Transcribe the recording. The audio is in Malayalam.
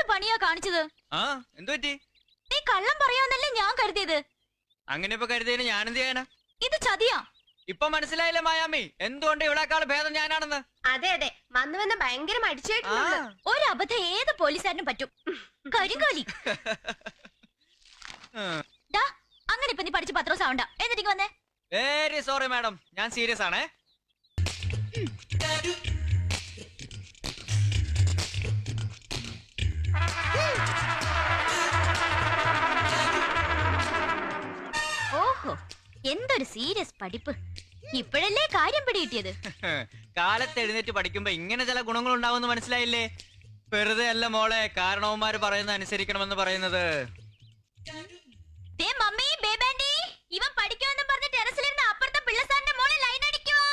എന്ത് പണിയാ കാണിച്ചത്? ആ എന്തു പറ്റി? നീ കള്ളം പറയാന്നല്ലേ ഞാൻ കരുതിയത്. അങ്ങനെ ഇപ്പൊ കരുതിയതിന് ഞാൻ എന്ത് ചെയ്യാനാ? ഇത് ചതിയാ. ഇപ്പൊ മനസ്സിലായില്ലേ മായാമി, എന്തുകൊണ്ട് ഇവിടെക്കാൾ ഭേദം ഞാനാണെന്ന്? അതെ അതെ, വന്ന് വന്ന് ഭയങ്കര മടിച്ചായിട്ടുണ്ട്. ഒരു അബദ്ധം ഏത് പോലീസുകാരനും പറ്റും. കരിങ്കോലി. അങ്ങനെ ഇപ്പൊ നീ പഠിച്ച് 10 ദിവസം ആവണ്ട. എന്നിട്ട് വന്നേ. വെരി സോറി മാഡം, ഞാൻ സീരിയസ് ആണേ. ഓഹോ, എന്തൊരു സീരിയസ് പഠിപ്പ്. ഇപ്പോഴല്ലേ കാര്യം പിടികിട്ടിയത്. കാലത്ത് എഴുന്നേറ്റ് പഠിക്കുമ്പോ ഇങ്ങനെ ചില ഗുണങ്ങൾ ഉണ്ടാവുമെന്ന് മനസ്സിലായില്ലേ? വെറുതെ അല്ല മോളെ കാരണവന്മാര് പറയുന്നത് അനുസരിക്കണമെന്ന് പറയുന്നത്. മമ്മി, ബേബാൻഡി, ഇവൻ പഠിക്കുമെന്ന് പറഞ്ഞ് ടെറസിലിരുന്ന് അപ്പുറത്തെ പിള്ളസാറിന്റെ മോളിൽ ലൈൻ അടിക്കുവോ?